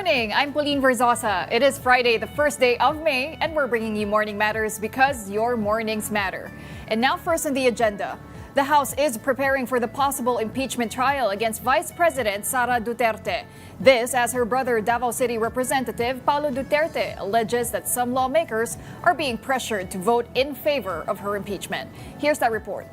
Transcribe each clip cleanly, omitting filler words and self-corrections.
morning. I'm Pauline Verzosa. It is Friday, the first day of May, and we're bringing you Morning Matters because your mornings matter. And now first on the agenda. The House is preparing for the possible impeachment trial against Vice President Sara Duterte. This as her brother Davao City Representative Paulo Duterte alleges that some lawmakers are being pressured to vote in favor of her impeachment. Here's that report.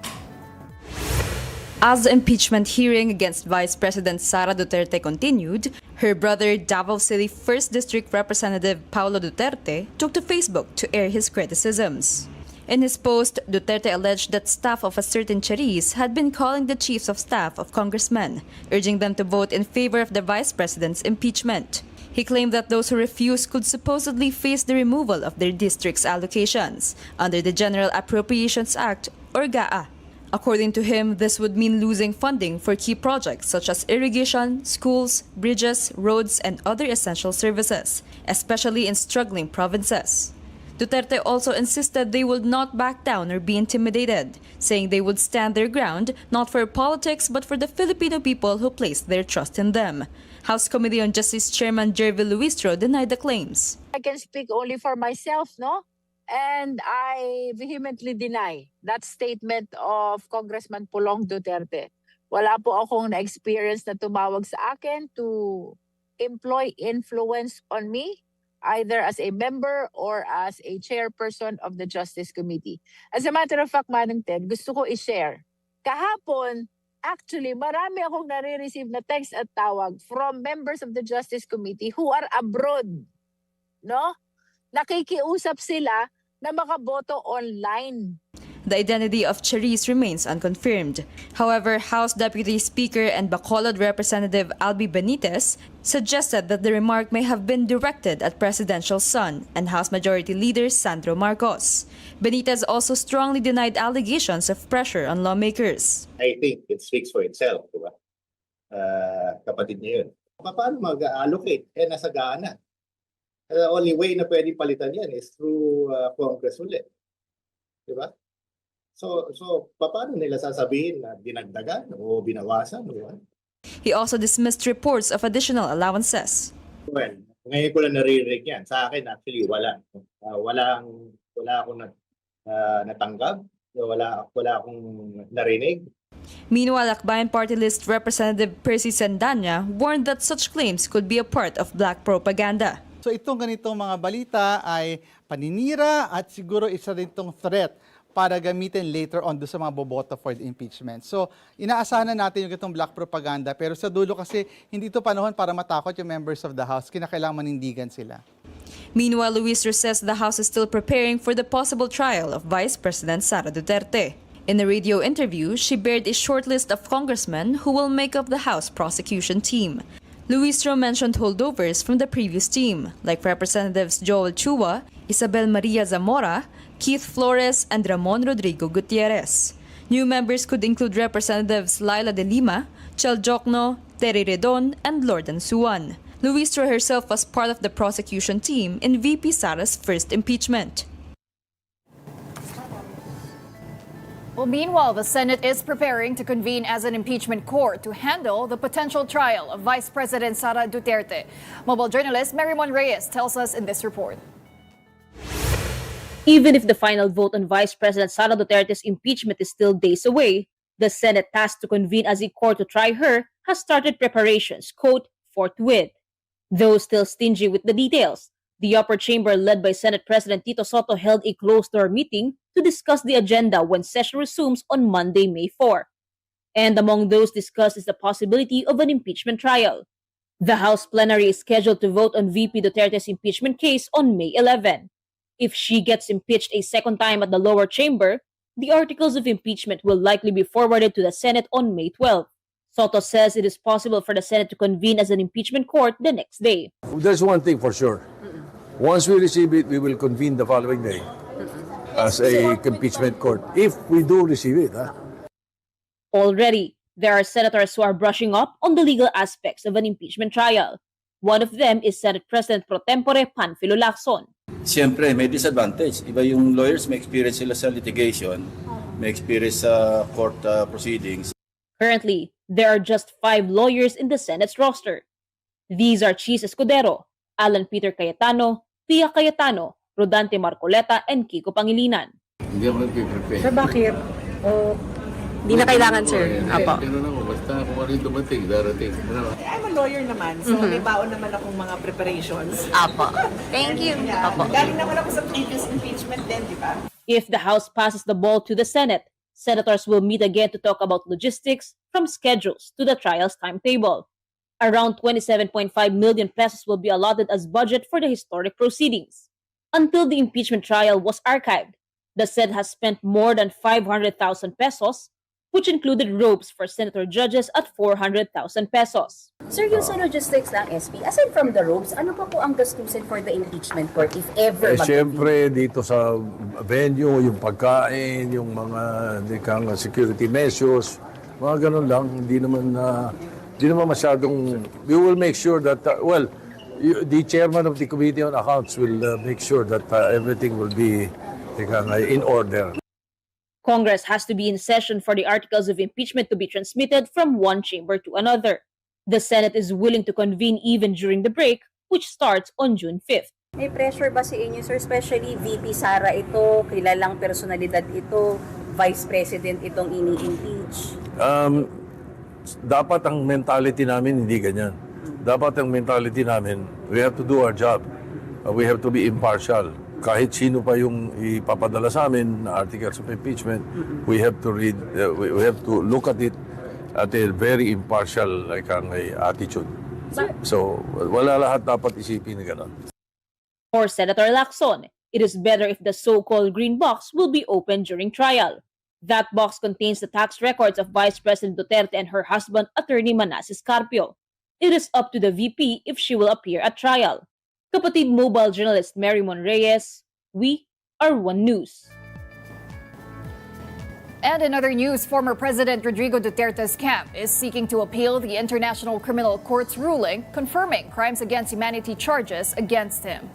As the impeachment hearing against Vice President Sara Duterte continued, her brother Davao City 1st District Representative Paulo Duterte took to Facebook to air his criticisms. In his post, Duterte alleged that staff of a certain Charis had been calling the chiefs of staff of congressmen, urging them to vote in favor of the Vice President's impeachment. He claimed that those who refused could supposedly face the removal of their district's allocations under the General Appropriations Act, or GAA. According to him, this would mean losing funding for key projects such as irrigation, schools, bridges, roads, and other essential services, especially in struggling provinces. Duterte also insisted they would not back down or be intimidated, saying they would stand their ground not for politics but for the Filipino people who placed their trust in them. House Committee on Justice Chairman Jervil Luistro denied the claims. I can speak only for myself, no? And I vehemently deny that statement of Congressman Pulong Duterte. Wala po akong na-experience na tumawag sa akin to employ influence on me, either as a member or as a chairperson of the Justice Committee. As a matter of fact, Manong Ted, gusto ko i-share. Kahapon, actually, marami akong nare-receive na text at tawag from members of the Justice Committee who are abroad, no? Nakikiusap sila na makaboto online. The identity of Charis remains unconfirmed. However, House Deputy Speaker and Bacolod Representative Albi Benitez suggested that the remark may have been directed at presidential son and House Majority Leader Sandro Marcos. Benitez also strongly denied allegations of pressure on lawmakers. I think it speaks for itself, di ba? Kapatid niya yun. Paano mag-allocate? Nasagaan na. The only way na pwede palitan yan is through Congress ulit. Di ba? So paano nila sasabihin na dinagdagan o binawasan? Di ba? He also dismissed reports of additional allowances. Well, ngayon ko lang naririnig yan. Sa akin, actually, wala. Wala akong natanggap. Wala akong narinig. Meanwhile, Akbayan Party List Representative Percy Sandanya warned that such claims could be a part of black propaganda. So itong ganitong mga balita ay paninira at siguro isa din itong threat para gamitin later on do sa mga boboto for the impeachment. So inaasahan na natin yung itong black propaganda pero sa dulo kasi hindi ito panahon para matakot yung members of the House. Kinakailangan manindigan sila. Meanwhile, Luistro says the House is still preparing for the possible trial of Vice President Sara Duterte. In a radio interview, she bared a short list of congressmen who will make up the House prosecution team. Luistro mentioned holdovers from the previous team, like Representatives Joel Chua, Isabel Maria Zamora, Keith Flores, and Ramon Rodrigo Gutierrez. New members could include Representatives Laila de Lima, Chel Jokno, Terry Redon, and Lordan Suwan. Luistro herself was part of the prosecution team in VP Sara's first impeachment. Well, meanwhile, the Senate is preparing to convene as an impeachment court to handle the potential trial of Vice President Sara Duterte. Mobile journalist Marymon Reyes tells us in this report. Even if the final vote on Vice President Sara Duterte's impeachment is still days away, the Senate tasked to convene as a court to try her has started preparations, quote, forthwith. Though still stingy with the details, the upper chamber led by Senate President Tito Soto held a closed-door meeting to discuss the agenda when session resumes on Monday, May 4. And among those discussed is the possibility of an impeachment trial. The House plenary is scheduled to vote on VP Duterte's impeachment case on May 11. If she gets impeached a second time at the lower chamber, the articles of impeachment will likely be forwarded to the Senate on May 12. Soto says it is possible for the Senate to convene as an impeachment court the next day. There's one thing for sure. Once we receive it, we will convene the following day as a impeachment court, if we do receive it. Already, there are senators who are brushing up on the legal aspects of an impeachment trial. One of them is Senate President Pro Tempore Panfilo Lacson. Siyempre, may disadvantage. Iba yung lawyers, may experience sila sa litigation, may experience sa court proceedings. Currently, there are just 5 lawyers in the Senate's roster. These are Cheese Escudero, Alan Peter Cayetano, Pia Cayetano, Rodante Marcoleta, and Kiko Pangilinan. Hindi ako nag-prepare. Sir, bakit? O, di na kailangan, sir. Apo. Ganun ako, basta kung ano yung dumating, darating. I'm a lawyer naman, so may baon naman akong mga preparations. Apo. Thank you. Yeah. Apo. Galing naman ako sa previous impeachment din, di ba? If the House passes the ball to the Senate, senators will meet again to talk about logistics, from schedules to the trial's timetable. Around 27.5 million pesos will be allotted as budget for the historic proceedings. Until the impeachment trial was archived, the Senate has spent more than 500,000 pesos, which included robes for senator judges at 400,000 pesos. Sir, yung sa logistics ng SP, aside from the robes, ano pa po ang gastusin for the impeachment court if ever Siyempre, dito sa venue, yung pagkain, yung mga security measures, mga ganun lang. Hindi naman masyadong, we will make sure that, the chairman of the Committee on Accounts will make sure that everything will be in order. Congress has to be in session for the articles of impeachment to be transmitted from one chamber to another. The Senate is willing to convene even during the break, which starts on June 5th. May pressure ba sa inyo, sir? Especially VP Sara ito, kilalang personalidad ito, Vice President itong ini-impeach. Dapat ang mentality namin hindi ganyan. Dapat ang mentality namin, we have to do our job. We have to be impartial. Kahit sino pa yung ipapadala sa amin na articles of impeachment, we have to read, we have to look at it at a very impartial attitude. So, wala lahat dapat isipin na gano'n. For Senator Lacson, it is better if the so-called green box will be open during trial. That box contains the tax records of Vice President Duterte and her husband, Attorney Manasseh Carpio. It is up to the VP if she will appear at trial. Kapatid mobile journalist Mary Mon Reyes, we are One News. And in other news, former President Rodrigo Duterte's camp is seeking to appeal the International Criminal Court's ruling confirming crimes against humanity charges against him.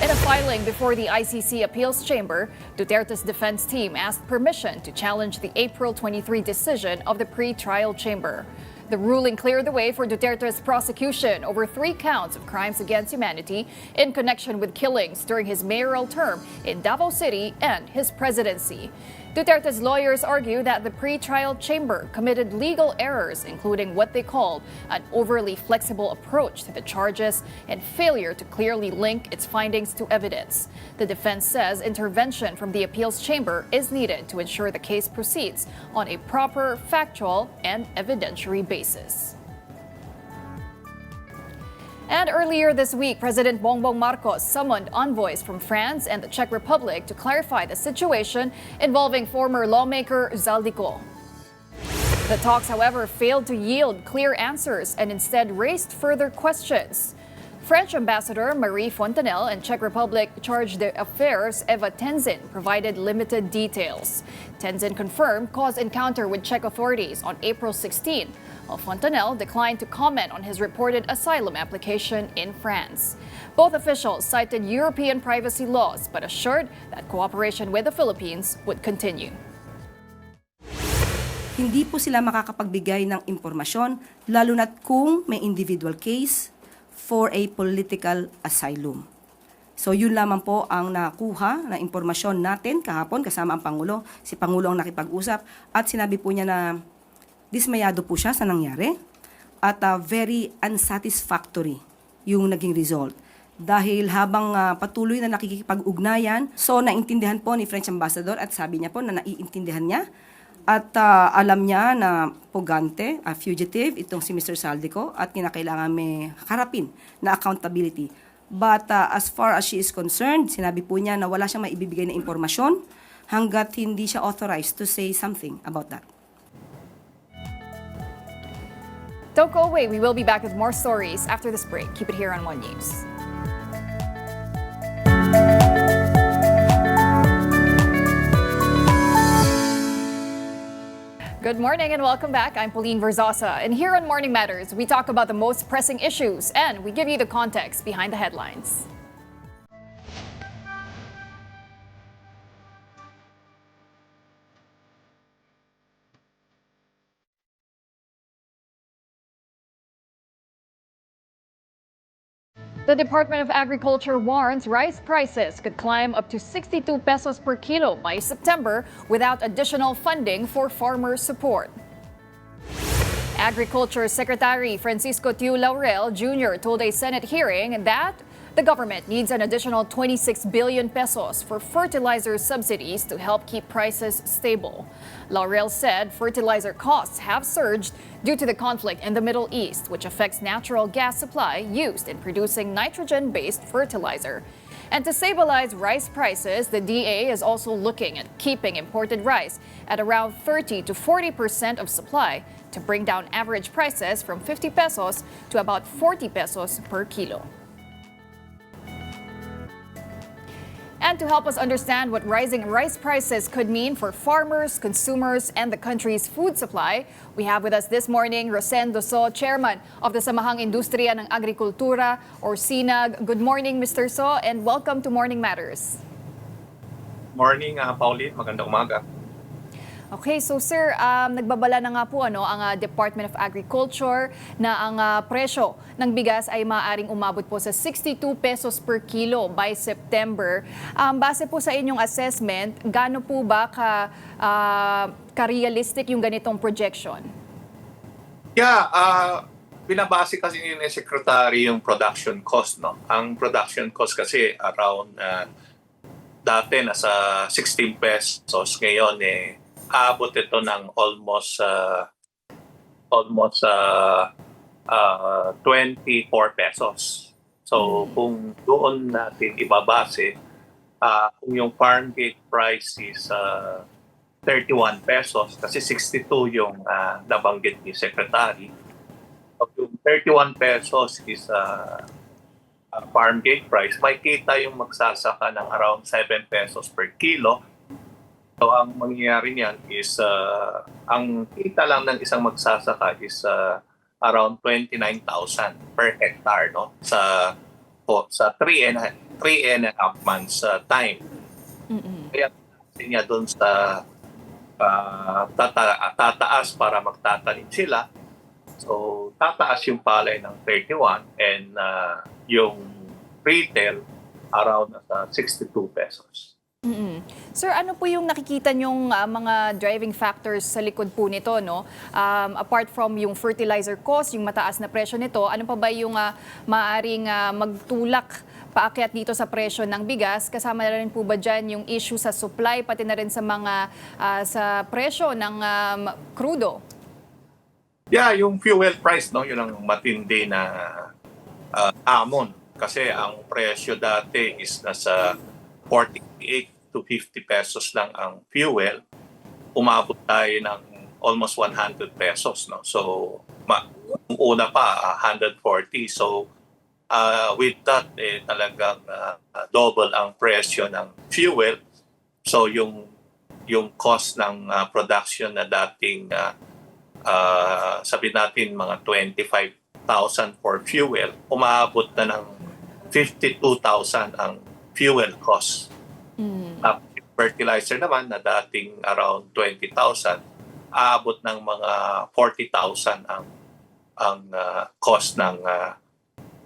In a filing before the ICC Appeals Chamber, Duterte's defense team asked permission to challenge the April 23 decision of the pre-trial chamber. The ruling cleared the way for Duterte's prosecution over 3 counts of crimes against humanity in connection with killings during his mayoral term in Davao City and his presidency. Duterte's lawyers argue that the pre-trial chamber committed legal errors, including what they called an overly flexible approach to the charges and failure to clearly link its findings to evidence. The defense says intervention from the appeals chamber is needed to ensure the case proceeds on a proper, factual, and evidentiary basis. And earlier this week, President Bongbong Marcos summoned envoys from France and the Czech Republic to clarify the situation involving former lawmaker Zaldico. The talks, however, failed to yield clear answers and instead raised further questions. French Ambassador Marie Fontanelle and Czech Republic Charge d'Affaires Eva Tenzin provided limited details. Tenzin confirmed Ko's encounter with Czech authorities on April 16, while Fontanelle declined to comment on his reported asylum application in France. Both officials cited European privacy laws but assured that cooperation with the Philippines would continue. Hindi po sila makakapagbigay ng impormasyon lalo na't kung may individual case for a political asylum. So yun lamang po ang nakuha na impormasyon natin kahapon kasama ang Pangulo. Si Pangulo ang nakipag-usap at sinabi po niya na dismayado po siya sa nangyari at very unsatisfactory yung naging result. Dahil habang patuloy na nakikipag-ugnayan, so naintindihan po ni French Ambassador at sabi niya po na naiintindihan niya at alam niya na pugante, fugitive, itong si Mr. Zaldico at kinakailangan may harapin na accountability. But as far as she is concerned, sinabi po niya na wala siyang maibibigay na impormasyon hanggat hindi siya authorized to say something about that. Don't go away. We will be back with more stories after this break. Keep it here on One News. Good morning and welcome back. I'm Pauline Verzosa. And here on Morning Matters, we talk about the most pressing issues and we give you the context behind the headlines. The Department of Agriculture warns rice prices could climb up to 62 pesos per kilo by September without additional funding for farmer support. Agriculture Secretary Francisco Tiu Laurel Jr. told a Senate hearing that the government needs an additional 26 billion pesos for fertilizer subsidies to help keep prices stable. Laurel said fertilizer costs have surged due to the conflict in the Middle East, which affects natural gas supply used in producing nitrogen-based fertilizer. And to stabilize rice prices, the DA is also looking at keeping imported rice at around 30 to 40% of supply to bring down average prices from 50 pesos to about 40 pesos per kilo. And to help us understand what rising rice prices could mean for farmers, consumers, and the country's food supply, we have with us this morning Rosendo So, Chairman of the Samahang Industriya ng Agrikultura, or SINAG. Good morning, Mr. So, and welcome to Morning Matters. Morning, Pauline. Magandang umaga. Okay, so sir, nagbabala na nga po ang Department of Agriculture na ang presyo ng bigas ay maaaring umabot po sa 62 pesos per kilo by September. Base po sa inyong assessment, gaano po ba ka-realistic yung ganitong projection? Yeah, binabase kasi ni Secretary yung production cost, no? Ang production cost kasi around dati nasa 16 pesos, ngayon abot ito ng almost 24 pesos. So kung doon natin ibabase, kung yung farm gate price is 31 pesos, kasi 62 yung nabanggit ni Secretary. So yung 31 pesos is farm gate price, may kita yung magsasaka ng around 7 pesos per kilo. So ang mangyayari niyan is ang kita lang ng isang magsasaka is around 29,000 per hectare, no, sa 3 and a half months time. Kaya niya doon sa tataas para magtatanim sila. So tataas yung palay ng 31 and yung retail around 62 pesos. Sir, ano po yung nakikita nyong mga driving factors sa likod po nito, no? Apart from yung fertilizer cost, yung mataas na presyo nito, ano pa ba yung maaaring magtulak paakyat dito sa presyo ng bigas? Kasama na rin po ba dyan yung issue sa supply, pati na rin sa mga sa presyo ng crudo? Yeah, yung fuel price, no, yun ang matindi na hamon. Kasi ang presyo dati is nasa 48 to 50 pesos lang ang fuel. Umabot tayo ng almost 100 pesos, no? So, una pa 140. So, with that, talagang double ang presyo ng fuel. So, yung cost ng production na dating sabi natin mga 25,000 for fuel, umaabot na ng 52,000 ang fuel cost. Fertilizer naman na dating around 20,000, aabot ng mga 40,000 ang cost ng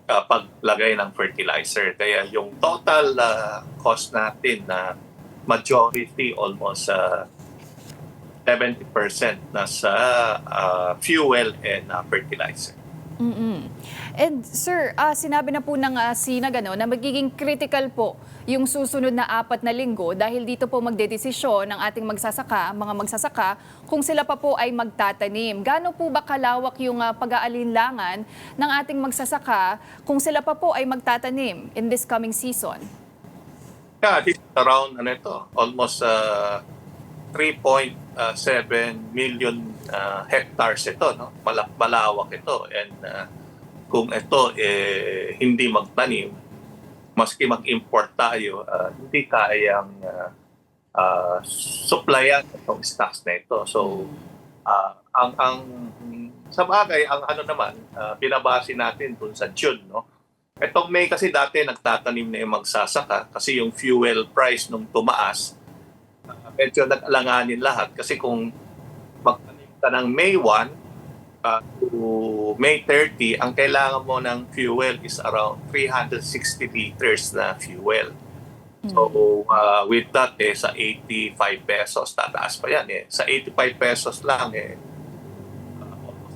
paglagay ng fertilizer. Kaya yung total cost natin na majority, almost 70% nasa fuel and fertilizer. And sir, sinabi na po ng SINAG na magiging critical po yung susunod na 4 na linggo dahil dito po magdedesisyon ng ating mga magsasaka kung sila pa po ay magtatanim. Gaano po ba kalawak yung pag-aalinlangan ng ating magsasaka kung sila pa po ay magtatanim in this coming season? Yeah, this is around almost 3.7 million hectares ito, no? Malawak ito, and kung ito hindi magtanim, maski mag-import tayo, hindi kayang supplyan itong stocks na ito. So ang sa bagay, ang naman binabase natin dun sa June, no? Itong May kasi dati nagtatanim na yung magsasaka kasi yung fuel price nung tumaas, medyo nag-alanganin lahat kasi kung magtanim ka ng May 1, to May 30, ang kailangan mo ng fuel is around 360 liters na fuel. So, with that, sa 85 pesos, tataas pa yan. Sa 85 pesos lang,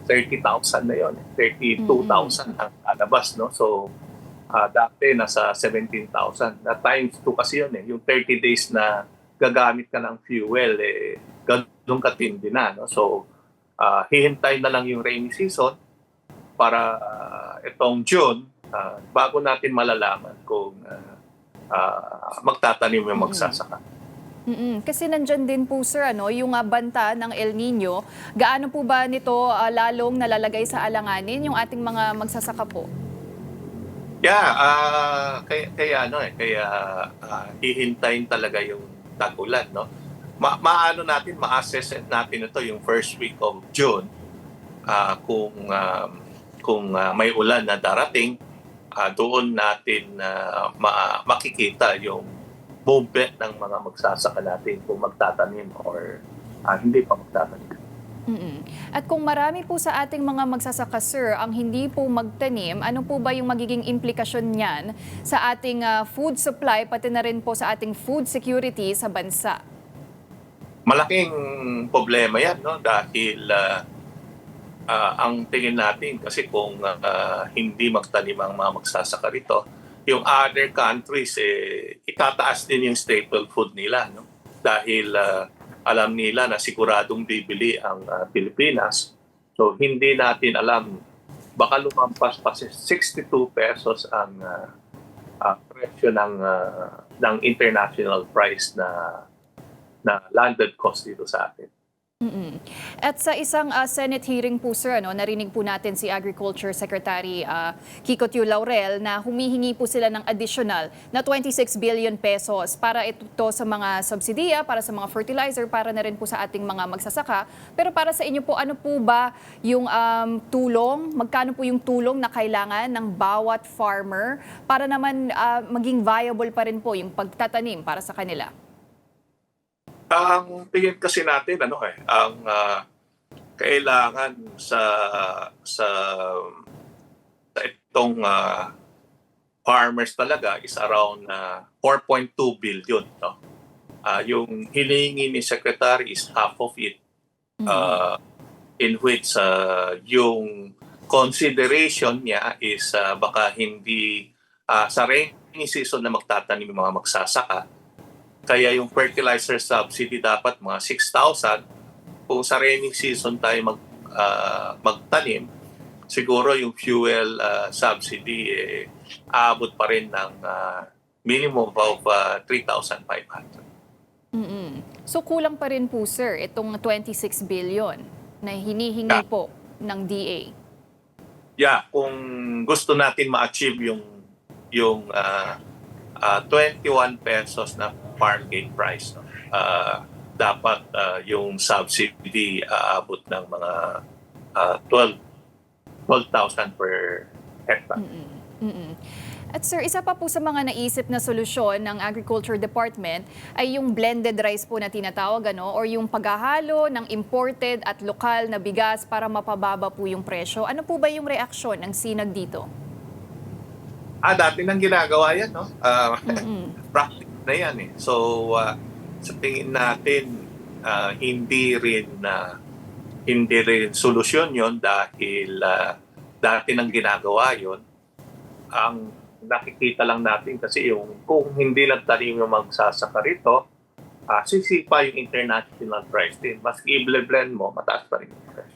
30,000 na yun. 32,000 ang lalabas, no? So, dati nasa 17,000. Na times 2 kasi yun, Yung 30 days na gagamit ka ng fuel, ganun katindi na, no? So, hihintay na lang yung rainy season para itong June, bago natin malalaman kung magtatanim yung magsasaka. Kasi nandyan din po sir, yung banta ng El Nino, gaano po ba nito lalong nalalagay sa alanganin yung ating mga magsasaka po? Yeah, kaya hihintayin talaga yung tag-ulan, no? Ma-assess natin ito yung first week of June, kung may ulan na darating, doon natin makikita yung movement ng mga magsasaka natin kung magtatanim or hindi pa magtatanim. At kung marami po sa ating mga magsasaka, sir, ang hindi po magtanim, ano po ba yung magiging implikasyon niyan sa ating food supply, pati na rin po sa ating food security sa bansa? Malaking problema yan, no? Dahil ang tingin natin kasi kung hindi magtanim ang mga magsasaka rito, yung other countries, itataas din yung staple food nila, no? Dahil alam nila na siguradong bibili ang Pilipinas. So hindi natin alam, baka lumampas pa 62 pesos ang presyo ng international price na landed cost dito sa atin. At sa isang Senate hearing po sir, narinig po natin si Agriculture Secretary Kiko Tiu Laurel na humihingi po sila ng additional na 26 billion pesos para ito sa mga subsidiya, para sa mga fertilizer, para na rin po sa ating mga magsasaka. Pero para sa inyo po, ano po ba yung tulong, magkano po yung tulong na kailangan ng bawat farmer para naman maging viable pa rin po yung pagtatanim para sa kanila? Ang tingin kasi natin ang kailangan sa itong farmers talaga is around 4.2 billion, no? Yung hiningi ni Secretary is half of it, in which yung consideration niya is baka hindi sa rainy season na magtatanim yung mga magsasaka. Kaya yung fertilizer subsidy dapat mga 6,000. Kung sa rainy season tayo magtanim, siguro yung fuel subsidy aabot pa rin ng minimum of 3,500. So kulang pa rin po sir itong 26 billion na hinihingi po ng DA. Yeah, kung gusto natin ma-achieve yung 21 pesos na farm gate price, no? Dapat yung subsidy aabot ng mga 12,000 per hectare. At sir, isa pa po sa mga naisip na solusyon ng Agriculture Department ay yung blended rice po na tinatawag, or yung paghahalo ng imported at lokal na bigas para mapababa po yung presyo. Ano po ba yung reaksyon ng Sinag dito? Dati nang ginagawa yan, no? Practice na yan, So, sa tingin natin, hindi rin solusyon yon dahil dati nang ginagawa yon. Ang nakikita lang natin kasi yung kung hindi nagtanim yung magsasaka rito, sisipa yung international price din. Maski i-blend mo, mataas pa rin yung price.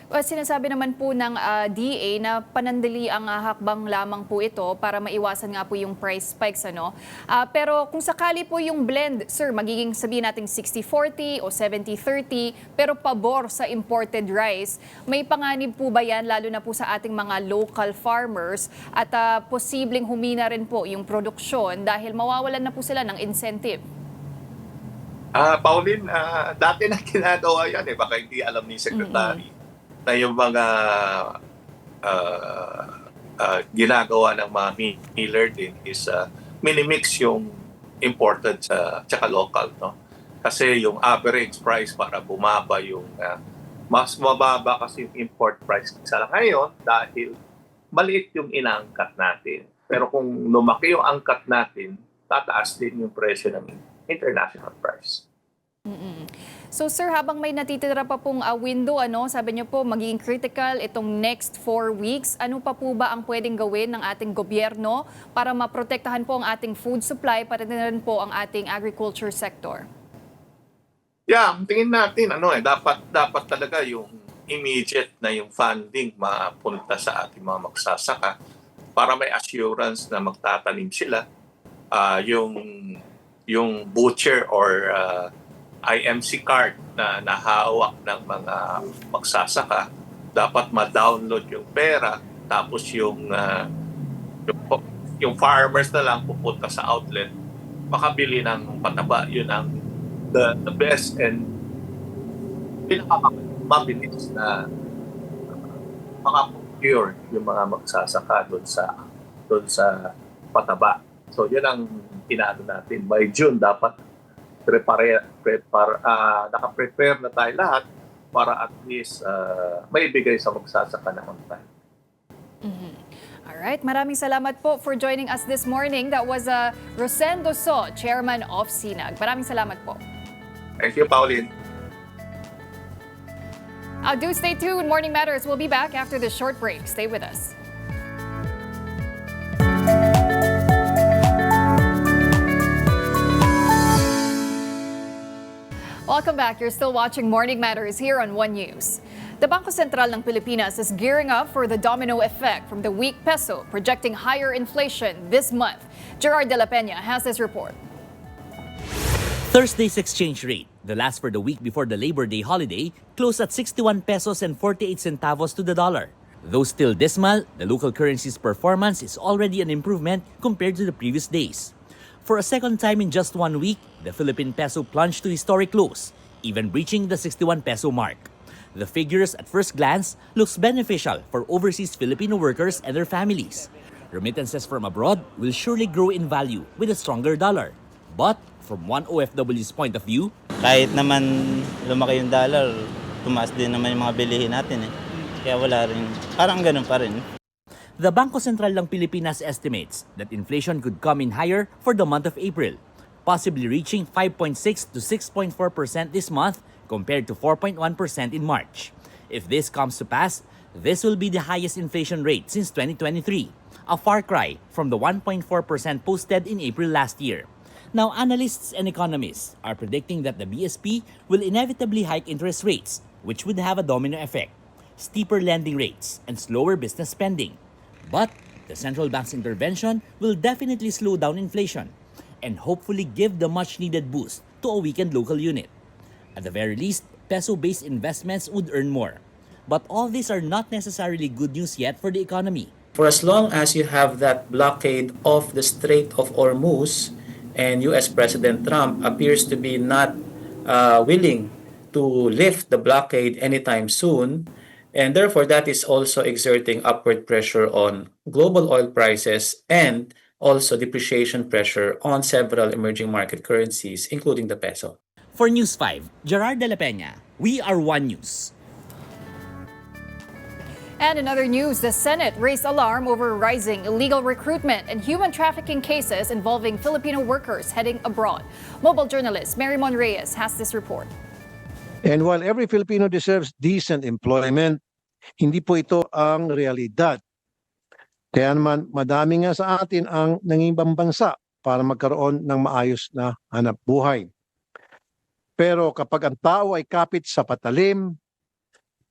Well, sinasabi naman po ng DA na panandali ang hakbang lamang po ito para maiwasan nga po yung price spikes. Pero kung sakali po yung blend, sir, magiging sabihin natin 60-40 o 70-30, pero pabor sa imported rice, may panganib po ba yan lalo na po sa ating mga local farmers at posibleng humina rin po yung produksyon dahil mawawalan na po sila ng incentive? Pauline, dati na ginagawa yan baka hindi alam ni Secretary na yung mga ginagawa ng mga miller din is minimix yung imported tsaka local, no? Kasi yung average price para bumaba yung Mas mababa kasi yung import price sa ngayon dahil maliit yung inaangkat natin. Pero kung lumaki yung angkat natin, tataas din yung presyo ng international price. So sir, habang may natitira pa pong window, sabi niyo po magiging critical itong next 4 weeks. Ano pa po ba ang pwedeng gawin ng ating gobyerno para maprotektahan po ang ating food supply, pati na rin po ang ating agriculture sector? Yeah, ang tingin natin dapat talaga yung immediate na yung funding mapunta sa ating mga magsasaka para may assurance na magtatanim sila. Yung butcher or IMC card na nahawak ng mga magsasaka, dapat ma-download yung pera, tapos yung farmers na lang pupunta sa outlet, makabili ng pataba. Yun ang the best and pinakamabilis na makaprocure yung mga magsasaka doon sa pataba. So yun ang inaano natin. By June dapat naka-prepare na tayo lahat para at least maibigay sa magsasaka na on time. Alright, maraming salamat po for joining us this morning. That was Rosendo So, Chairman of SINAG. Maraming salamat po. Thank you, Pauline. Do stay tuned. Morning Matters will be back after this short break. Stay with us. Welcome back. You're still watching Morning Matters here on One News. The Bangko Sentral ng Pilipinas is gearing up for the domino effect from the weak peso, projecting higher inflation this month. Gerard De La Peña has this report. Thursday's exchange rate, the last for the week before the Labor Day holiday, closed at 61 pesos and 48 centavos to the dollar. Though still dismal, the local currency's performance is already an improvement compared to the previous days. For a second time in just 1 week, the Philippine peso plunged to historic lows, even breaching the 61 peso mark. The figures at first glance looks beneficial for overseas Filipino workers and their families. Remittances from abroad will surely grow in value with a stronger dollar. But from one OFW's point of view, kahit naman lumaki yung dollar, tumaas din naman yung mga bilihin natin eh. Kaya wala rin, parang ganun pa rin. the Bangko Sentral ng Pilipinas estimates that inflation could come in higher for the month of April, possibly reaching 5.6 to 6.4% this month compared to 4.1% in March. If this comes to pass, this will be the highest inflation rate since 2023, a far cry from the 1.4% posted in April last year. Now, analysts and economists are predicting that the BSP will inevitably hike interest rates, which would have a domino effect, steeper lending rates, and slower business spending. But the central bank's intervention will definitely slow down inflation and hopefully give the much-needed boost to a weakened local unit. At the very least, peso-based investments would earn more. But all these are not necessarily good news yet for the economy. For as long as you have that blockade of the Strait of Hormuz, and U.S. President Trump appears to be not willing to lift the blockade anytime soon, and therefore that is also exerting upward pressure on global oil prices and also depreciation pressure on several emerging market currencies, including the peso. For News 5, Gerard De La Peña, we are One News. And in other news, the Senate raised alarm over rising illegal recruitment and human trafficking cases involving Filipino workers heading abroad. Mobile journalist Mary Mon Reyes has this report. And while every Filipino deserves decent employment, hindi po ito ang realidad. Kaya naman madami nga sa atin ang nangibang bansa para magkaroon ng maayos na hanap buhay. Pero kapag ang tao ay kapit sa patalim,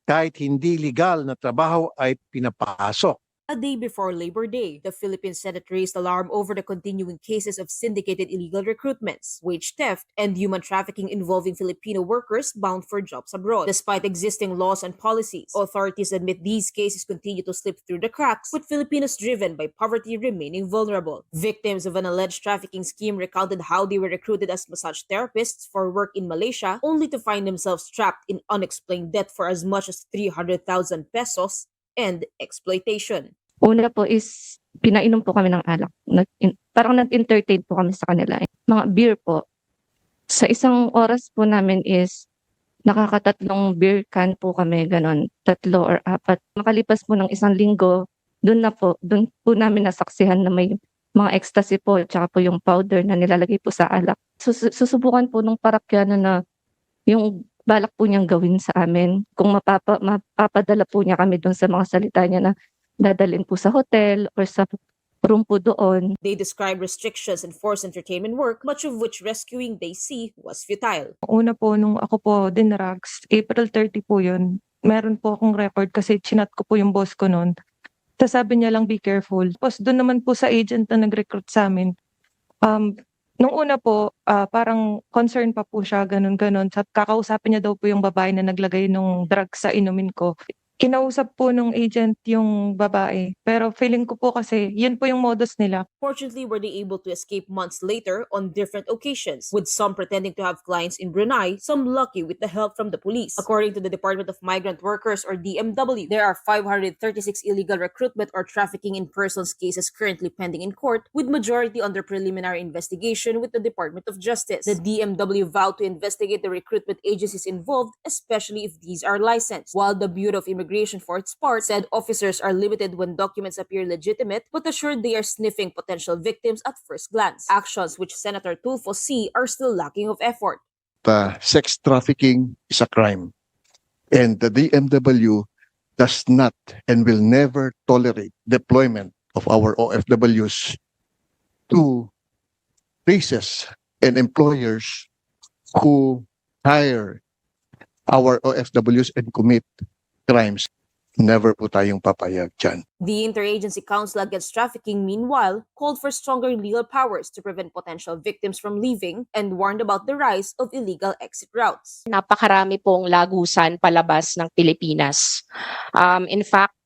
kahit hindi legal na trabaho ay pinapasok. A day before Labor Day, the Philippine Senate raised alarm over the continuing cases of syndicated illegal recruitments, wage theft, and human trafficking involving Filipino workers bound for jobs abroad. Despite existing laws and policies, authorities admit these cases continue to slip through the cracks, with Filipinos driven by poverty remaining vulnerable. Victims of an alleged trafficking scheme recounted how they were recruited as massage therapists for work in Malaysia, only to find themselves trapped in unexplained debt for as much as 300,000 pesos and exploitation. Una po is, pinainom po kami ng alak. Parang nag-entertain po kami sa kanila. Mga beer po. Sa isang oras po namin is nakakatatlong beer can po kami, gano'n, 3 or 4. Makalipas po ng 1 linggo, doon po namin nasaksihan na may mga ecstasy po, tsaka po yung powder na nilalagay po sa alak. Susubukan po nung parakyano na yung balak po niyang gawin sa amin, kung mapapadala po niya kami doon sa mga salita niya na dadalhin po sa hotel or sa room po doon. They describe restrictions and forced entertainment work, much of which rescuing they see was futile. Una po, nung ako po dinrugs, April 30 po yun. Meron po akong record kasi chinat ko po yung boss ko noon. Tapos sabi niya lang, be careful. Tapos doon naman po sa agent na nag-recruit sa amin, nung una po, parang concern pa po siya, ganun-ganun. Kakausapin niya daw po yung babae na naglagay ng drugs sa inumin ko. Kinausap po nung agent yung babae. Pero feeling ko po kasi, yun po yung modus nila. Fortunately, were they able to escape months later on different occasions, with some pretending to have clients in Brunei, some lucky with the help from the police. According to the Department of Migrant Workers or DMW, there are 536 illegal recruitment or trafficking in persons cases currently pending in court, with majority under preliminary investigation with the Department of Justice. The DMW vowed to investigate the recruitment agencies involved, especially if these are licensed, while the Bureau of Immigration for its part said officers are limited when documents appear legitimate, but assured they are sniffing potential victims at first glance. Actions which Senator Tulfo see are still lacking of effort. Sex trafficking is a crime. And the DMW does not and will never tolerate deployment of our OFWs to places and employers who hire our OFWs and commit crimes. Never po tayong papayag dyan. The Interagency Council Against Trafficking, meanwhile, called for stronger legal powers to prevent potential victims from leaving and warned about the rise of illegal exit routes. Napakarami pong lagusan palabas ng Pilipinas. In fact,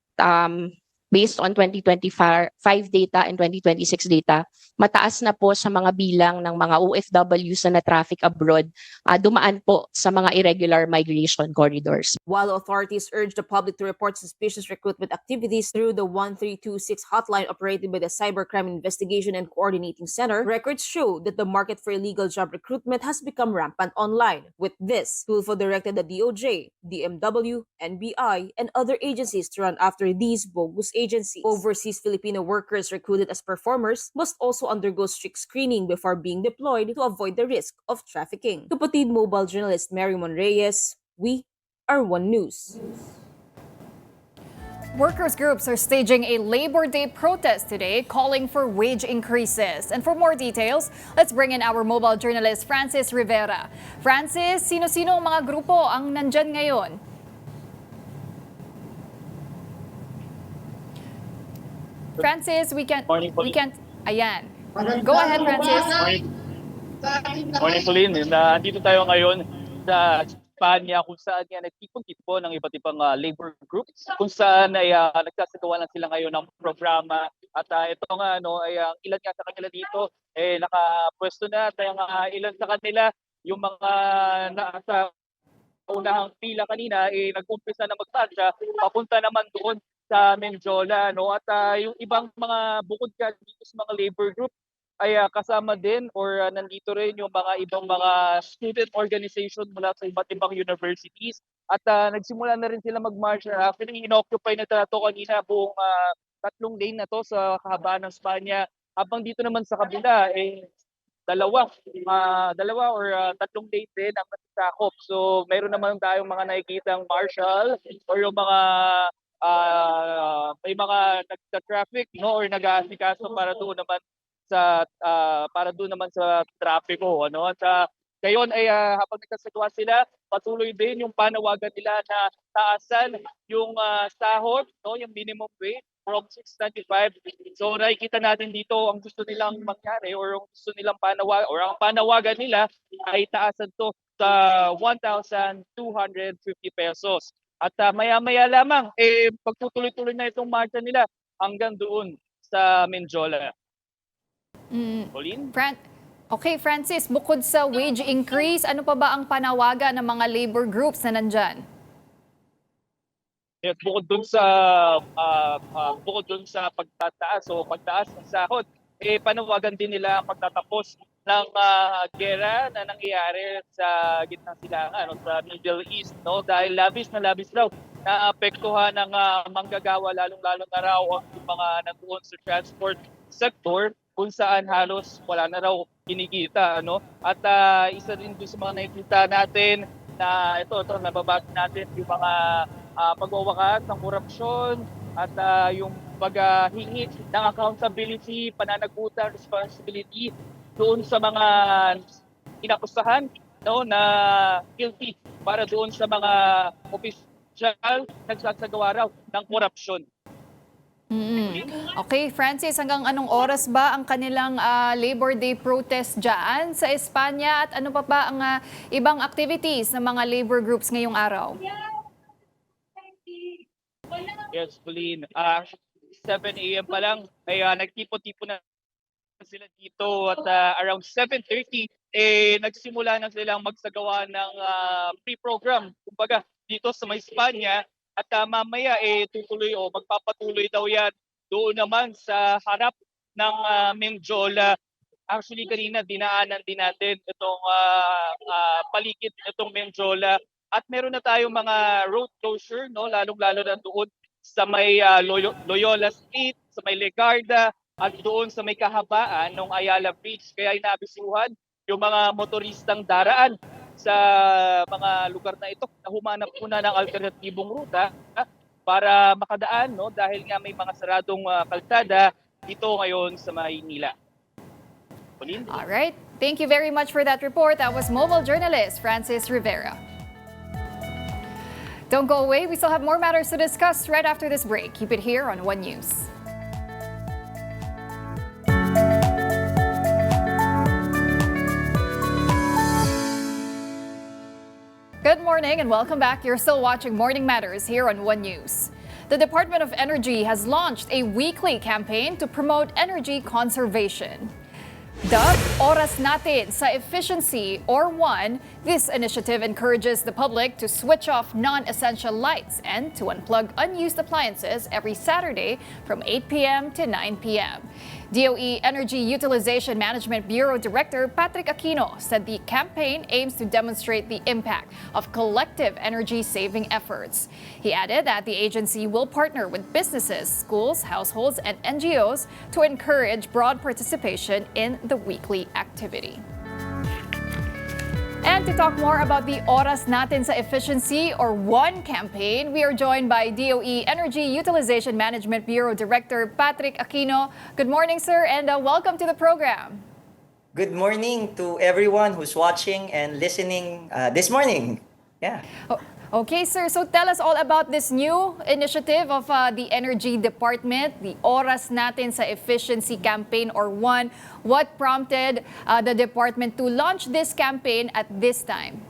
based on 2025 data and 2026 data, mataas na po sa mga bilang ng mga OFWs na na-traffic abroad, dumaan po sa mga irregular migration corridors. While authorities urge the public to report suspicious recruitment activities through the 1326 hotline operated by the Cybercrime Investigation and Coordinating Center, records show that the market for illegal job recruitment has become rampant online. With this, Tulfo directed the DOJ, DMW, NBI, and other agencies to run after these bogus agencies. Overseas Filipino workers recruited as performers must also undergo strict screening before being deployed to avoid the risk of trafficking. Kapatid Mobile journalist Mary Monreyes, we are One News. Workers groups are staging a Labor Day protest today, calling for wage increases. And for more details, let's bring in our mobile journalist Francis Rivera. Francis, sino-sino ang mga grupo ang nandyan ngayon? Francis, we can't. Ayan. Go ahead, Francis. Morning, Pauline. Nandito tayo ngayon sa Espanya kung saan nagtipon-tipo ng iba't ibang labor groups kung saan ay nagsasagawa lang sila ngayon ng programa at ito nga ay ilan nga sa kanila dito nakapwesto na at ilan sa kanila yung mga nasa unahang pila kanina nag-umpisa na magmarcha papunta naman doon sa Menjola at yung ibang mga bukod dito sa mga labor group ay kasama din or nandito rin yung mga ibang mga student organization mula sa iba't ibang universities at nagsimula na rin sila mag-march. Actually, inoccupy na ito kanina buong 3 lane na to sa kahabaan ng Espanya. Habang dito naman sa kabila, dalawa or 3 lane din ang nasasakop. So, mayroon naman tayong mga nakikitang marshal or yung mga may mga nagta-traffic or nag-aasikaso para doon naman sa trapiko at ngayon ay habang nagkasagawa sila patuloy din yung panawagan nila na taasan yung sahod yung minimum wage from 6.95. So nakikita natin dito ang gusto nilang mangyari or ang gusto nilang ang panawagan nila ay taasan to sa 1,250 pesos. At maya-maya lamang pagtutuloy-tuloy na itong marcha nila hanggang doon sa Menjola. Pauline? Okay, Francis, bukod sa wage increase, ano pa ba ang panawagan ng mga labor groups na nandyan? Yes, bukod dun sa pagtataas o pagtaas ng sahod, panawagan din nila ang pagtatapos ng gera na nangyayari sa gitnang silangan sa Middle East, no? Dahil labis raw na apektuhan ng manggagawa, lalong-lalo na raw ang mga nandoon sa transport sector kung saan halos wala na raw kinikita, ano? At isa din doon sa mga nakikita natin na ito nababasa natin yung mga pagwawakas ng korupsyon at yung paghingi ng accountability, pananagutan, responsibility doon sa mga inakusahan, no, na guilty para doon sa mga opisyal nagsasagawa raw ng korupsyon. Okay, Francis, hanggang anong oras ba ang kanilang Labor Day protest dyan sa Espanya at ano pa ba ang ibang activities ng mga labor groups ngayong araw? Yes, Pauline. 7 a.m. pa lang ay nagtipo-tipo na sila dito at around 7:30 nagsimula na silang magsagawa ng pre-program kumbaga dito sa may Espanya at mamaya tutuloy o magpapatuloy daw yan doon naman sa harap ng Menjola. Actually kanina dinaanan din natin itong paligid itong Menjola at meron na tayong mga road closure, no, lalong-lalo na doon sa may Loyola Street, sa may Legarda at doon sa may kahabaan ng Ayala Bridge. Kaya inabisuhan yung mga motoristang daraan sa mga lugar na ito na humanap muna ng alternatibong ruta para makadaan, no, dahil nga may mga saradong kalsada dito ngayon sa Maynila. All right. Thank you very much for that report. That was mobile journalist Francis Rivera. Don't go away. We still have more matters to discuss right after this break. Keep it here on One News. Good morning and welcome back. You're still watching Morning Matters here on One News. The Department of Energy has launched a weekly campaign to promote energy conservation. Dubbed Oras Natin sa Efficiency or ONE, this initiative encourages the public to switch off non-essential lights and to unplug unused appliances every Saturday from 8 p.m. to 9 p.m. DOE Energy Utilization Management Bureau Director Patrick Aquino said the campaign aims to demonstrate the impact of collective energy-saving efforts. He added that the agency will partner with businesses, schools, households, and NGOs to encourage broad participation in the weekly activity. And to talk more about the Oras Natin sa Efficiency or ONE campaign, we are joined by DOE Energy Utilization Management Bureau Director Patrick Aquino. Good morning, sir, and welcome to the program. Good morning to everyone who's watching and listening this morning. Yeah. Okay, sir. So tell us all about this new initiative of the Energy Department, the Oras Natin sa Efficiency campaign or ONE. What prompted the department to launch this campaign at this time?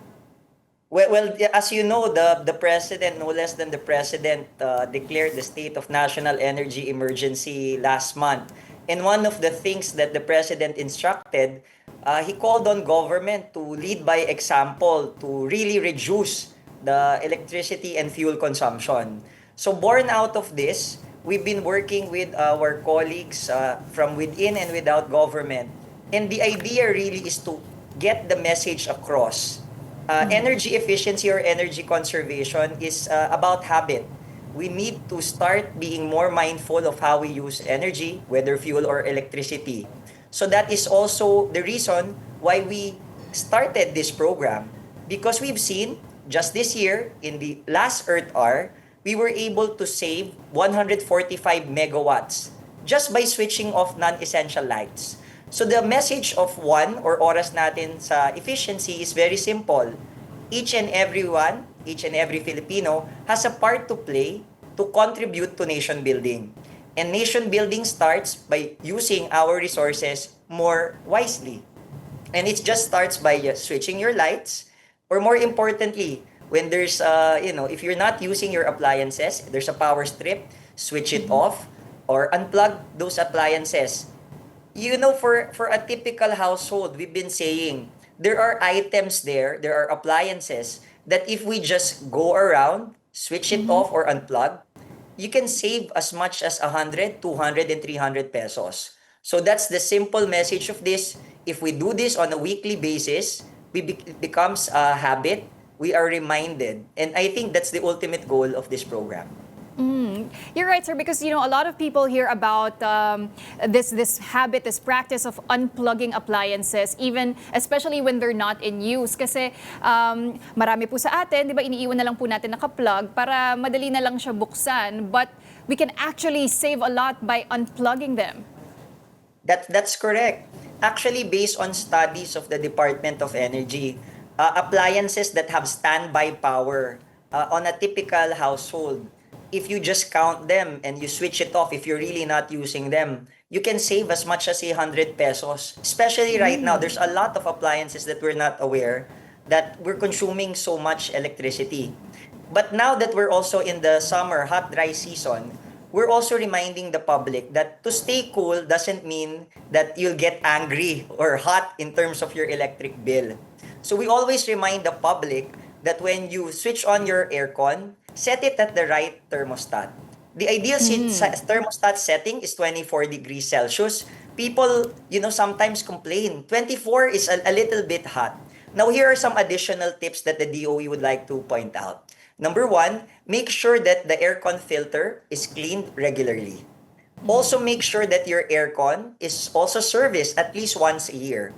Well, as you know, the president, no less than the president, declared the state of national energy emergency last month. And one of the things that the president instructed, he called on government to lead by example to really reduce the electricity and fuel consumption. So born out of this, we've been working with our colleagues from within and without government. And the idea really is to get the message across. Energy efficiency or energy conservation is about habit. We need to start being more mindful of how we use energy, whether fuel or electricity. So that is also the reason why we started this program. Because we've seen just this year, in the last Earth Hour, we were able to save 145 megawatts just by switching off non-essential lights. So the message of ONE or Oras Natin sa Efficiency is very simple. Each and every Filipino has a part to play to contribute to nation building. And nation building starts by using our resources more wisely. And it just starts by switching your lights. Or more importantly, when there's, if you're not using your appliances, there's a power strip, switch it off or unplug those appliances. You know, for a typical household, we've been saying, there are items there are appliances that if we just go around, switch it off or unplug, you can save as much as 100, 200, and 300 pesos. So that's the simple message of this. if we do this on a weekly basis, it becomes a habit. We are reminded. And I think that's the ultimate goal of this program. You're right, sir, because a lot of people hear about this habit, this practice of unplugging appliances, even especially when they're not in use. Kasi marami po sa atin, di ba, iniiwan na lang po natin naka-plug para madali na lang siya buksan. But we can actually save a lot by unplugging them. That's correct. Actually, based on studies of the Department of Energy, appliances that have standby power on a typical household, if you just count them and you switch it off, if you're really not using them, you can save as much as 100 pesos. Especially right now, there's a lot of appliances that we're not aware that we're consuming so much electricity. But now that we're also in the summer, hot, dry season, we're also reminding the public that to stay cool doesn't mean that you'll get angry or hot in terms of your electric bill. So we always remind the public that when you switch on your aircon, set it at the right thermostat. The ideal thermostat setting is 24 degrees Celsius. People, sometimes complain. 24 is a little bit hot. Now, here are some additional tips that the DOE would like to point out. Number 1, make sure that the aircon filter is cleaned regularly. Also, make sure that your aircon is also serviced at least once a year.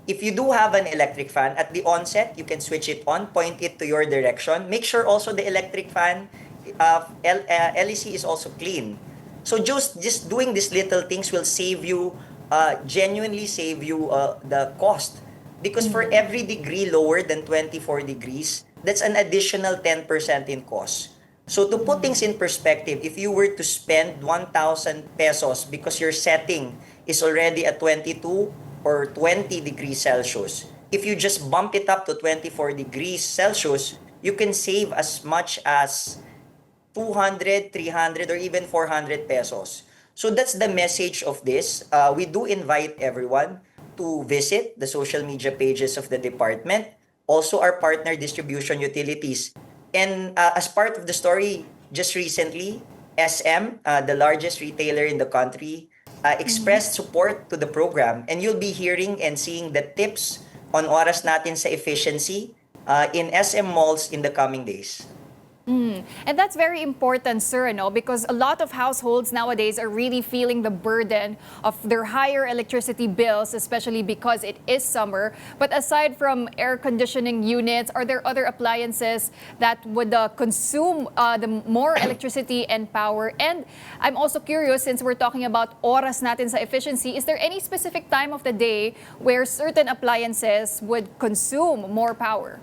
If you do have an electric fan, at the onset, you can switch it on, point it to your direction. Make sure also the electric fan, LEC is also clean. So just doing these little things will save you, genuinely save you the cost. Because for every degree lower than 24 degrees, that's an additional 10% in cost. So to put things in perspective, if you were to spend 1,000 pesos because your setting is already at 22 or 20 degrees Celsius, if you just bump it up to 24 degrees Celsius, you can save as much as 200, 300, or even 400 pesos. So that's the message of this. We do invite everyone to visit the social media pages of the department, also our partner distribution utilities. And as part of the story, just recently, SM, the largest retailer in the country, expressed support to the program, and you'll be hearing and seeing the tips on oras natin sa efficiency in SM malls in the coming days. And that's very important, sir, because a lot of households nowadays are really feeling the burden of their higher electricity bills, especially because it is summer. But aside from air conditioning units, are there other appliances that would consume the more electricity and power? And I'm also curious, since we're talking about oras natin sa efficiency, is there any specific time of the day where certain appliances would consume more power?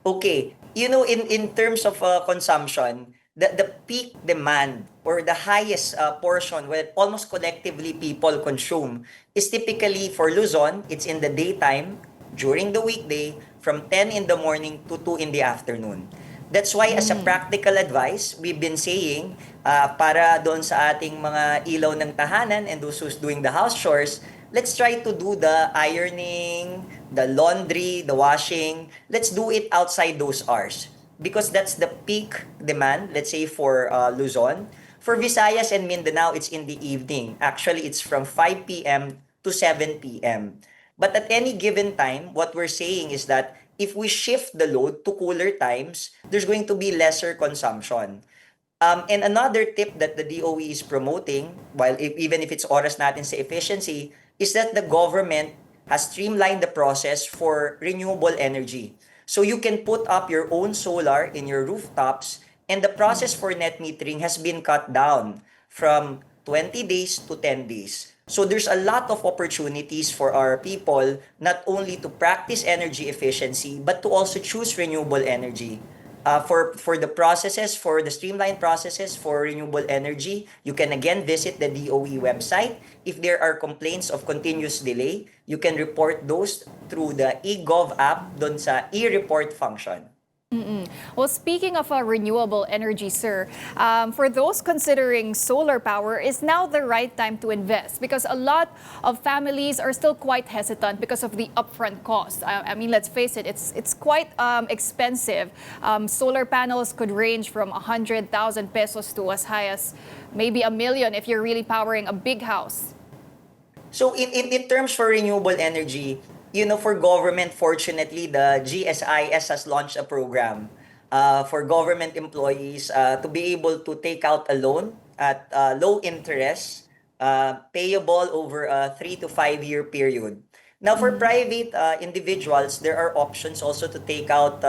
Okay. In terms of consumption, the peak demand or the highest portion where almost collectively people consume is typically for Luzon, it's in the daytime, during the weekday, from 10 in the morning to 2 in the afternoon. That's why as a practical advice, we've been saying, para doon sa ating mga ilaw ng tahanan and those who's doing the house chores, let's try to do the ironing, the laundry, the washing. Let's do it outside those hours because that's the peak demand, let's say for Luzon. For Visayas and Mindanao, it's in the evening. Actually, it's from 5 p.m. to 7 p.m. But at any given time, what we're saying is that if we shift the load to cooler times, there's going to be lesser consumption. And another tip that the DOE is promoting, even if it's oras natin sa efficiency, is that the government has streamlined the process for renewable energy. So you can put up your own solar in your rooftops, and the process for net metering has been cut down from 20 days to 10 days. So there's a lot of opportunities for our people not only to practice energy efficiency, but to also choose renewable energy. For the processes, for the streamlined processes for renewable energy, you can again visit the DOE website. If there are complaints of continuous delay, you can report those through the eGov app dun sa e-report function. Well, speaking of renewable energy, sir, for those considering solar power, is now the right time to invest? Because a lot of families are still quite hesitant because of the upfront cost. I mean, let's face it, it's quite expensive. Solar panels could range from 100,000 pesos to as high as maybe 1 million if you're really powering a big house. So in terms for renewable energy, for government, fortunately, the GSIS has launched a program for government employees to be able to take out a loan at low interest, payable over a 3 to 5 year period. Now, for private individuals, there are options also to take out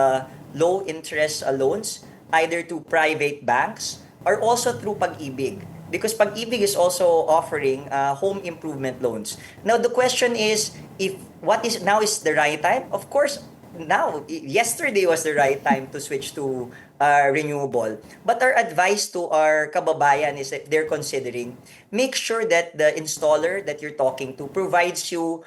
low interest loans, either to private banks or also through Pag-ibig. Because Pag-ibig is also offering home improvement loans. Now, the question is, if what is now is the right time? Of course, yesterday was the right time to switch to renewable. But our advice to our kababayan is, if they're considering, make sure that the installer that you're talking to provides you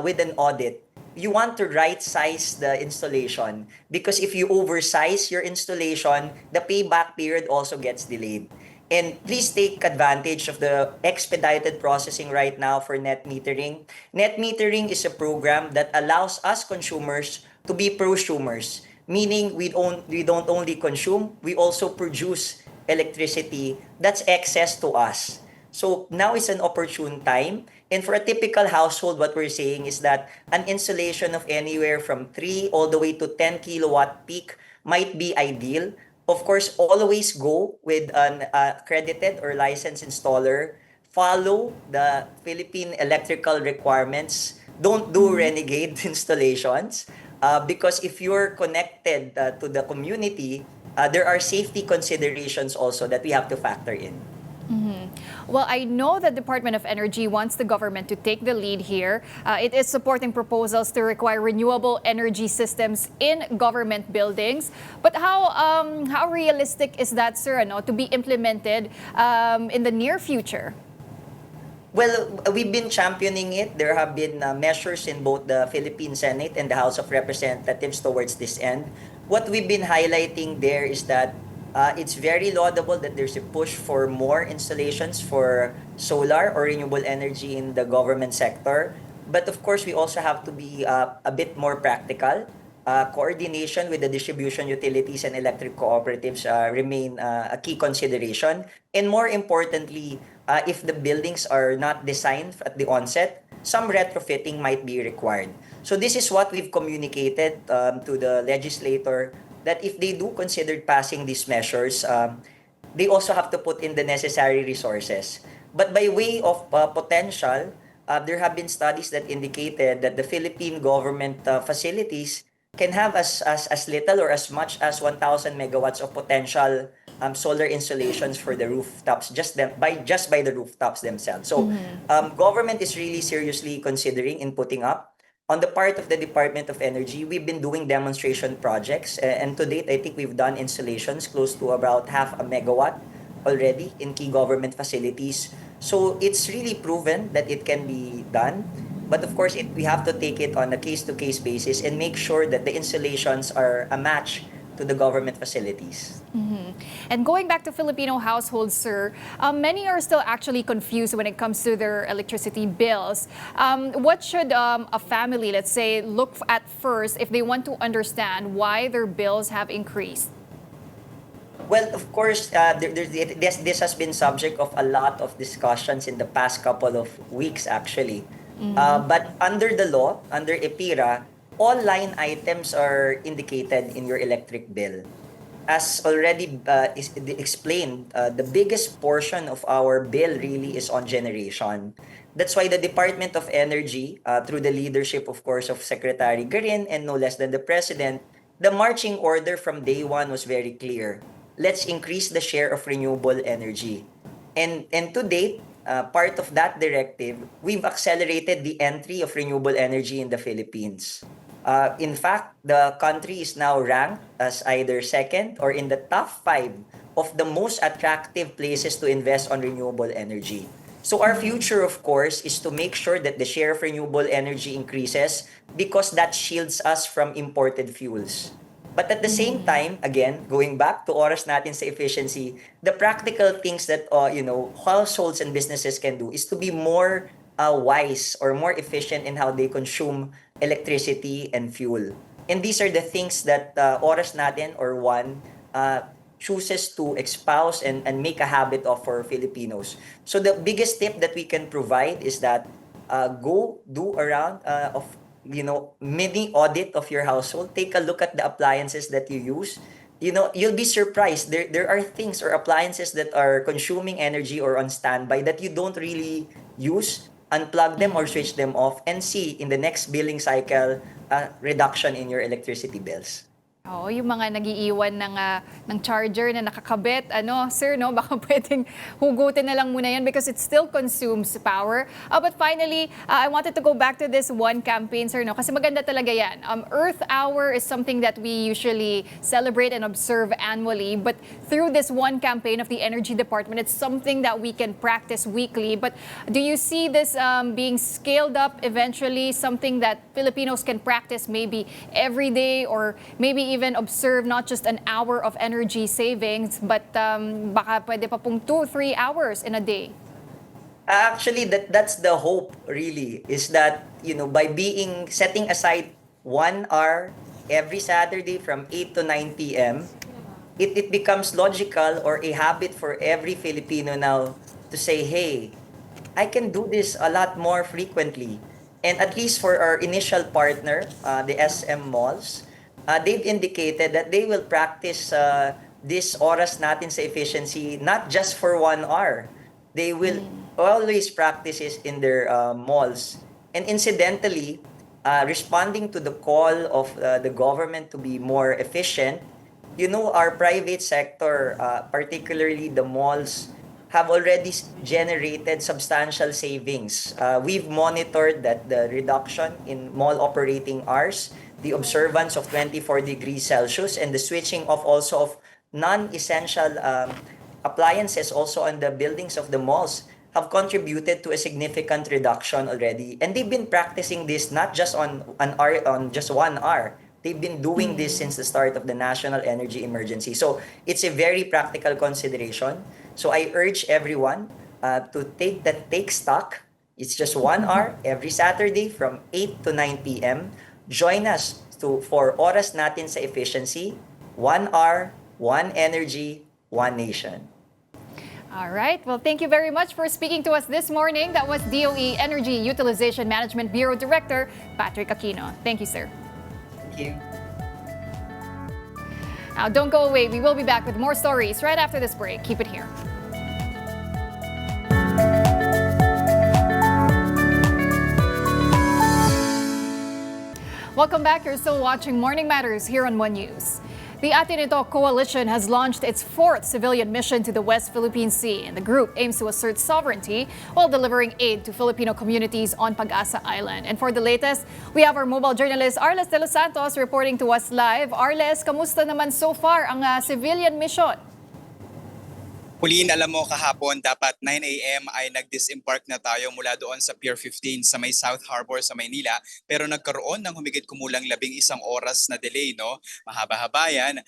with an audit. You want to right size the installation, because if you oversize your installation, the payback period also gets delayed. And please take advantage of the expedited processing right now for net metering. Net metering is a program that allows us consumers to be prosumers, meaning we don't only consume, we also produce electricity that's excess to us. So now is an opportune time. And for a typical household, what we're saying is that an installation of anywhere from 3 all the way to 10 kilowatt peak might be ideal. Of course, always go with an accredited or licensed installer. Follow the Philippine electrical requirements. Don't do renegade installations. Because if you're connected to the community, there are safety considerations also that we have to factor in. Well, I know the Department of Energy wants the government to take the lead here. It is supporting proposals to require renewable energy systems in government buildings. But how realistic is that, sir, to be implemented in the near future? Well, we've been championing it. There have been measures in both the Philippine Senate and the House of Representatives towards this end. What we've been highlighting there is that it's very laudable that there's a push for more installations for solar or renewable energy in the government sector. But of course, we also have to be a bit more practical. Coordination with the distribution utilities and electric cooperatives remain a key consideration. And more importantly, if the buildings are not designed at the onset, some retrofitting might be required. So this is what we've communicated to the legislator, that if they do consider passing these measures, they also have to put in the necessary resources. But by way of potential, there have been studies that indicated that the Philippine government facilities can have as little or as much as 1,000 megawatts of potential solar installations for the rooftops, just by the rooftops themselves. So government is really seriously considering in putting up. On the part of the Department of Energy, we've been doing demonstration projects, and to date, I think we've done installations close to about 0.5 megawatt already in key government facilities. So it's really proven that it can be done. But of course, we have to take it on a case-to-case basis and make sure that the installations are a match to the government facilities. And going back to Filipino households, sir, many are still actually confused when it comes to their electricity bills. What should a family, let's say, look at first if they want to understand why their bills have increased? Well, of course, this has been subject of a lot of discussions in the past couple of weeks, actually. But under the law, under EPIRA, all line items are indicated in your electric bill. As already explained, the biggest portion of our bill really is on generation. That's why the Department of Energy, through the leadership, of course, of Secretary Garin and no less than the President, the marching order from day one was very clear. Let's increase the share of renewable energy. And to date, part of that directive, we've accelerated the entry of renewable energy in the Philippines. In fact, the country is now ranked as either second or in the top 5 of the most attractive places to invest on renewable energy. So our future, of course, is to make sure that the share of renewable energy increases, because that shields us from imported fuels. But at the same time, again, going back to oras natin sa efficiency, the practical things that households and businesses can do is to be more wise or more efficient in how they consume electricity and fuel. And these are the things that oras natin or one chooses to espouse and make a habit of for Filipinos. So the biggest tip that we can provide is that go do around of mini audit of your household. Take a look at the appliances that you use. You'll be surprised. There are things or appliances that are consuming energy or on standby that you don't really use. Unplug them or switch them off and see in the next billing cycle reduction in your electricity bills. Oo, yung mga nagiiwan ng charger na nakakabit, sir, no, baka pwedeng hugutin na lang muna yan because it still consumes power. But finally, I wanted to go back to this one campaign, sir, no, kasi maganda talaga yan. Earth Hour is something that we usually celebrate and observe annually, but through this one campaign of the Energy Department, it's something that we can practice weekly. But do you see this being scaled up eventually, something that Filipinos can practice maybe every day or maybe even observe not just an hour of energy savings, but baka pwede pa pong 2-3 hours in a day? Actually, that's the hope really, is that, by setting aside 1 hour every Saturday from 8 to 9 p.m., it becomes logical or a habit for every Filipino now to say, hey, I can do this a lot more frequently. And at least for our initial partner, the SM malls, they've indicated that they will practice this oras natin sa efficiency not just for 1 hour. They will always practice it in their malls. And incidentally, responding to the call of the government to be more efficient, our private sector, particularly the malls, have already generated substantial savings. We've monitored that the reduction in mall operating hours, the observance of 24 degrees Celsius, and the switching off also of non-essential appliances also on the buildings of the malls have contributed to a significant reduction already. And they've been practicing this not just on just 1 hour. They've been doing this since the start of the national energy emergency. So it's a very practical consideration. So I urge everyone to take stock. It's just 1 hour every Saturday from 8 to 9 p.m. Join us for Oras Natin sa Efficiency, 1 hour, 1 energy, 1 nation. All right. Well, thank you very much for speaking to us this morning. That was DOE Energy Utilization Management Bureau Director Patrick Aquino. Thank you, sir. Thank you. Now, don't go away. We will be back with more stories right after this break. Keep it here. Welcome back. You're still watching Morning Matters here on One News. The Atin Ito Coalition has launched its 4th civilian mission to the West Philippine Sea, and the group aims to assert sovereignty while delivering aid to Filipino communities on Pag-asa Island. And for the latest, we have our mobile journalist Arles De Los Santos reporting to us live. Arles, kamusta naman so far ang civilian mission? Pauline, alam mo kahapon dapat 9 a.m. ay nag-disembark na tayo mula doon sa Pier 15 sa may South Harbor sa Maynila, pero nagkaroon ng humigit kumulang 11 oras na delay, no? Mahaba-haba yan.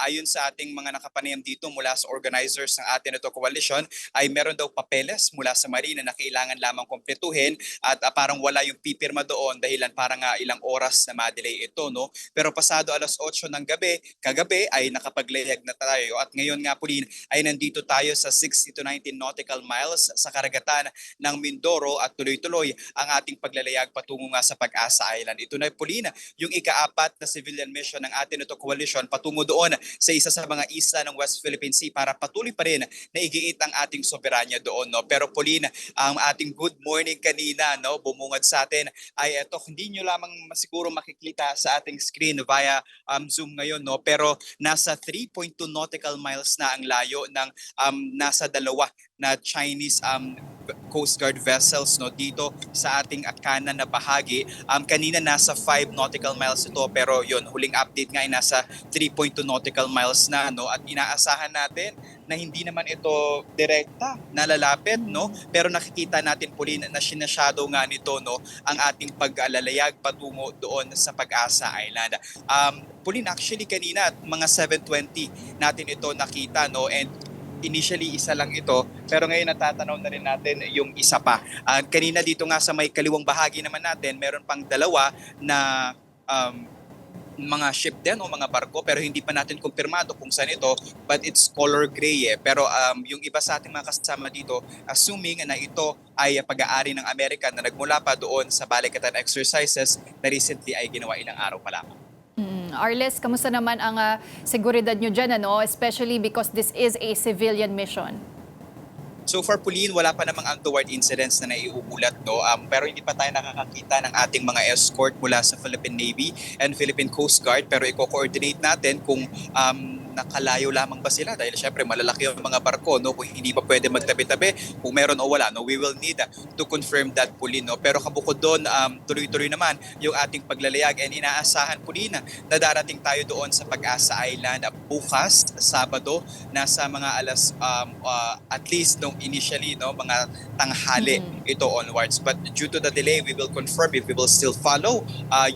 Ayon sa ating mga nakapanayam dito mula sa organizers ng Atin Ito Coalition, ay meron daw papeles mula sa Marina na kailangan lamang kumpletuhin at parang wala yung pipirma doon dahilan parang ilang oras na ma-delay ito, no? Pero pasado alas 8 ng gabi, kagabi ay nakapaglayag na tayo at ngayon nga Pauline ay nandito tayo sa 60 to 19 nautical miles sa karagatan ng Mindoro at tuloy-tuloy ang ating paglalayag patungo nga sa Pag-asa Island. Ito na Pauline, yung ika-4 na civilian mission ng Atin Ito Coalition patungo doon sa isa sa mga isla ng West Philippine Sea para patuloy pa rin na igiit ang ating soberanya doon, no? Pero Pauline, ang ating good morning kanina, no, bumungad sa atin ay ito, hindi nyo lamang siguro makikita sa ating screen via Zoom ngayon, no, pero nasa 3.2 nautical miles na ang layo ng nasa 2 na Chinese Coast Guard vessels, no, dito sa ating kanan na bahagi. Kanina nasa 5 nautical miles ito, pero yun, huling update nga ay nasa 3.2 nautical miles na, no, at inaasahan natin na hindi naman ito direkta nalalapit, no, pero nakikita natin Pauline na sinashadow nga nito, no, ang ating pag-alalayag patungo doon sa Pag-asa Island. Pauline, actually kanina mga 7:20 natin ito nakita, no, and initially isa lang ito, pero ngayon natatanaw na rin natin yung isa pa. Kanina dito nga sa may kaliwang bahagi naman natin, meron pang 2 na mga ship din o mga barko pero hindi pa natin kumpirmado kung saan ito, but it's color gray Pero yung iba sa ating mga kasama dito, assuming na ito ay pag-aari ng Amerika na nagmula pa doon sa balikatan exercises na recently ay ginawa ilang araw pa lamang. Arles, kamusta naman ang seguridad nyo dyan, ano? Especially because this is a civilian mission. So far, Pauline, wala pa namang untoward incidents na naiuulat, no? Pero hindi pa tayo nakakakita ng ating mga escort mula sa Philippine Navy and Philippine Coast Guard. Pero i-coordinate natin kung nakalayo lamang ba sila dahil syempre malalaki yung mga barko, no? Kung hindi pa pwede magtabi-tabi, kung meron o wala, no? We will need to confirm that, Pauline, no? Pero kabukod doon, tuloy-tuloy naman yung ating paglalayag and inaasahan, Pauline, na darating tayo doon sa Pag-asa Island bukas, Sabado, nasa mga alas at least no, initially, no, mga tanghali ito onwards. But due to the delay, we will confirm if we will still follow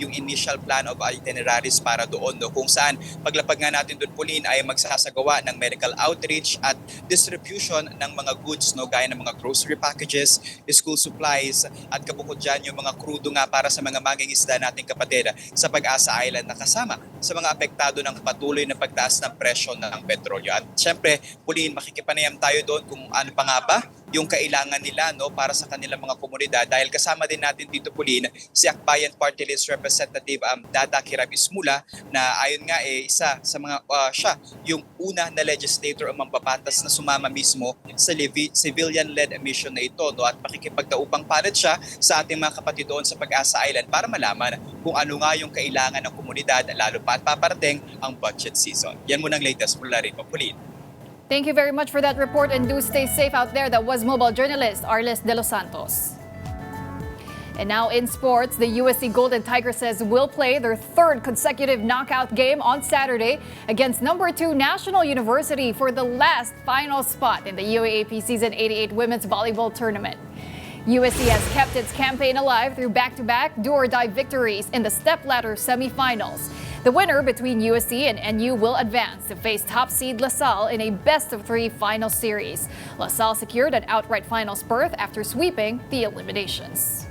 yung initial plan of itineraries para doon, no, kung saan paglapag nga natin doon, Pauline, ay magsasagawa ng medical outreach at distribution ng mga goods, no, gaya ng mga grocery packages, school supplies, at kabukod dyan yung mga krudo nga para sa mga mangingisda nating kapatid sa Pag-asa Island na kasama sa mga apektado ng patuloy na pagtaas ng presyo ng petrolyo. At syempre, Pauline, makikipanayam tayo doon kung ano pa nga ba yung kailangan nila, no, para sa kanilang mga komunidad. Dahil kasama din natin dito, Pauline, si Akbayan Party List Representative Dada Kiram Ismula na ayon nga isa sa mga siya yung una na legislator o mambabatas na sumama mismo sa civilian-led mission na ito, no, at makikipagdaupang palad siya sa ating mga kapatid doon sa Pag-asa Island para malaman kung ano nga yung kailangan ng komunidad lalo pa at paparating ang budget season. Yan muna ang latest mula rito, Pauline. Thank you very much for that report and do stay safe out there. That was mobile journalist Arles De Los Santos. And now in sports, the USC Golden Tigresses will play their third consecutive knockout game on Saturday against number 2 National University for the last final spot in the UAAP Season 88 Women's Volleyball Tournament. USC has kept its campaign alive through back-to-back do-or-die victories in the stepladder semifinals. The winner between USC and NU will advance to face top seed LaSalle in a best-of-3 final series. LaSalle secured an outright finals berth after sweeping the eliminations.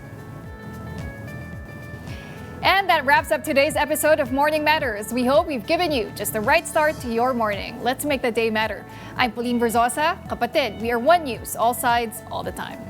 And that wraps up today's episode of Morning Matters. We hope we've given you just the right start to your morning. Let's make the day matter. I'm Pauline Verzosa. Kapatid, we are One News, all sides, all the time.